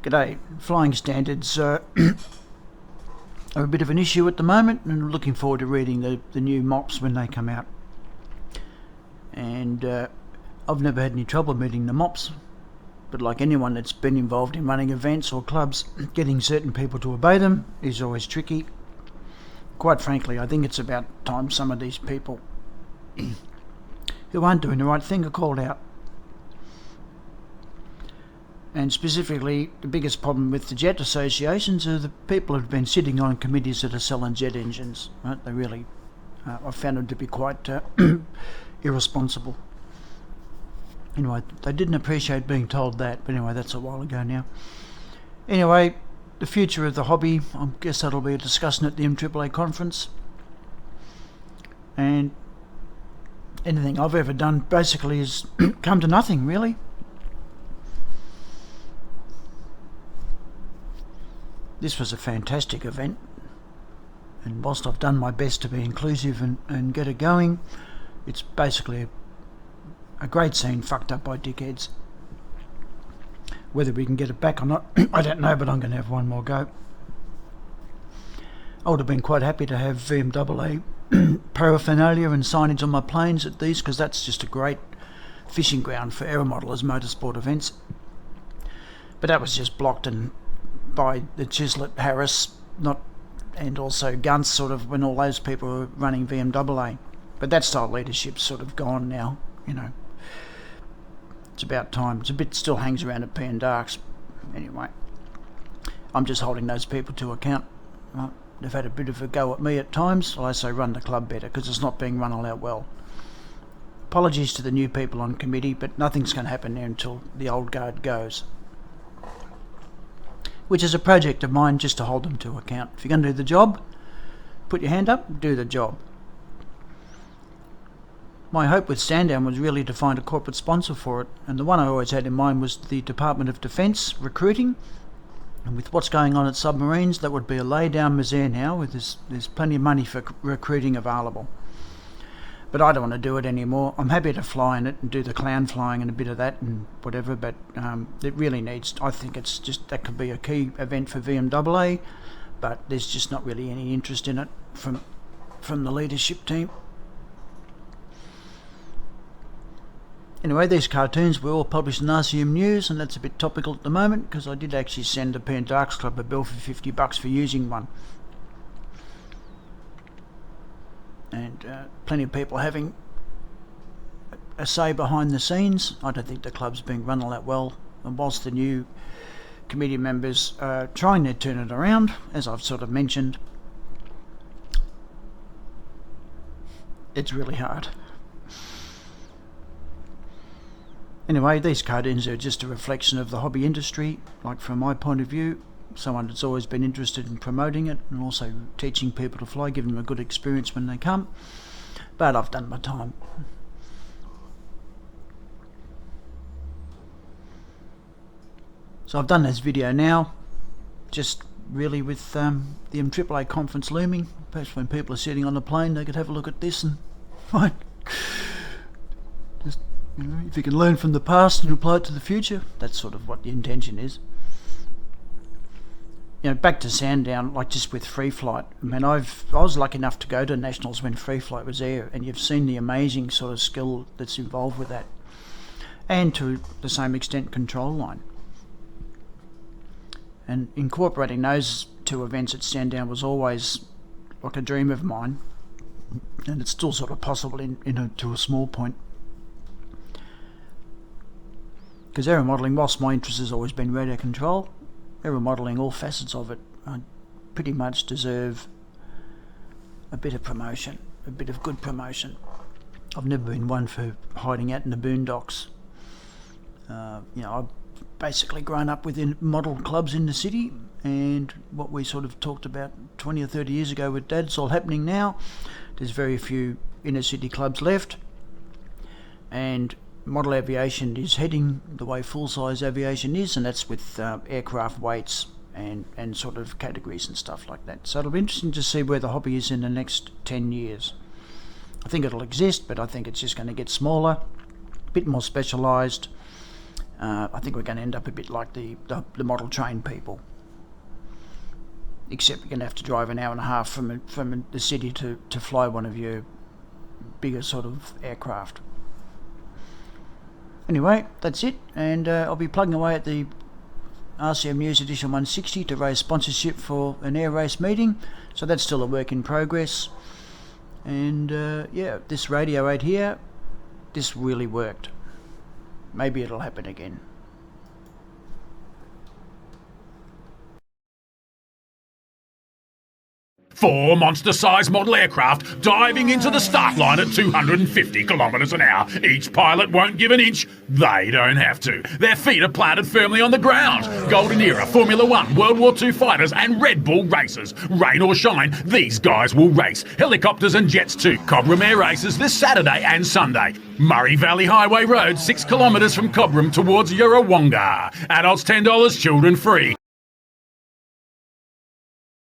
G'day. Flying standards are a bit of an issue at the moment, and I'm looking forward to reading the new MOPs when they come out. And I've never had any trouble meeting the MOPs, but like anyone that's been involved in running events or clubs, getting certain people to obey them is always tricky. Quite frankly, I think it's about time some of these people who aren't doing the right thing are called out. And specifically, the biggest problem with the jet associations are the people who've been sitting on committees that are selling jet engines. Right? They really, I've found them to be quite irresponsible. Anyway, they didn't appreciate being told that, but anyway, that's a while ago now. Anyway, the future of the hobby, I guess that'll be a discussion at the MAAA conference. And anything I've ever done basically has come to nothing, really. This was a fantastic event, and whilst I've done my best to be inclusive and get it going, it's basically a great scene fucked up by dickheads. Whether we can get it back or not, I don't know, but I'm going to have one more go. I would have been quite happy to have VMAA paraphernalia and signage on my planes at these, because that's just a great fishing ground for aeromodelers motorsport events. But that was just blocked by the Chislett Harris, and also Gunts, sort of, when all those people were running VMAA. But that style of leadership's sort of gone now, you know. It's about time. It's a bit still hangs around at P and Darks. Anyway, I'm just holding those people to account. They've had a bit of a go at me at times. I say run the club better, because it's not being run all out well. Apologies to the new people on committee, but nothing's going to happen there until the old guard goes. Which is a project of mine, just to hold them to account. If you're going to do the job, put your hand up, do the job. My hope with Sandown was really to find a corporate sponsor for it, and the one I always had in mind was the Department of Defence recruiting. And with what's going on at submarines, that would be a lay-down misère now, with there's plenty of money for recruiting available. But I don't want to do it anymore. I'm happy to fly in it and do the clown flying and a bit of that and whatever, but it really needs, I think it's just, that could be a key event for VMAA, but there's just not really any interest in it from the leadership team. Anyway, these cartoons were all published in RCM News, and that's a bit topical at the moment, because I did actually send the P and Darks Club a bill for $50 for using one. And plenty of people having a say behind the scenes. I don't think the club's being run all that well, and whilst the new committee members are trying to turn it around, as I've sort of mentioned, it's really hard. Anyway, these cartoons are just a reflection of the hobby industry, like from my point of view. Someone that's always been interested in promoting it and also teaching people to fly, giving them a good experience when they come. But I've done my time. So I've done this video now, just really with the MAAA conference looming. Perhaps when people are sitting on the plane, they could have a look at this and fine. Just, you know, if you can learn from the past and apply it to the future, that's sort of what the intention is. You know, back to Sandown, like just with free flight. I mean, I was lucky enough to go to Nationals when free flight was there, and you've seen the amazing sort of skill that's involved with that, and to the same extent control line. And incorporating those two events at Sandown was always like a dream of mine, and it's still sort of possible to a small point. Because aeromodelling, whilst my interest has always been radio control, aeromodelling, all facets of it, pretty much deserve a bit of promotion, a bit of good promotion. I've never been one for hiding out in the boondocks. You know, I've basically grown up within model clubs in the city, and what we sort of talked about 20 or 30 years ago with Dad's all happening now. There's very few inner city clubs left, and model aviation is heading the way full-size aviation is, and that's with aircraft weights and sort of categories and stuff like that. So it'll be interesting to see where the hobby is in the next 10 years. I think it'll exist, but I think it's just going to get smaller, a bit more specialised, I think we're going to end up a bit like the model train people. Except you're going to have to drive an hour and a half from the city to fly one of your bigger sort of aircraft. Anyway, that's it, and I'll be plugging away at the RCM News Edition 160 to raise sponsorship for an air race meeting, so that's still a work in progress. And yeah, this radio right here, this really worked. Maybe it'll happen again. Four monster-sized model aircraft diving into the start line at 250 kilometres an hour. Each pilot won't give an inch. They don't have to. Their feet are planted firmly on the ground. Golden Era, Formula One, World War II fighters and Red Bull racers. Rain or shine, these guys will race. Helicopters and jets too. Cobram Air races this Saturday and Sunday. Murray Valley Highway Road, 6 kilometres from Cobram towards Yarrawonga. Adults $10, children free.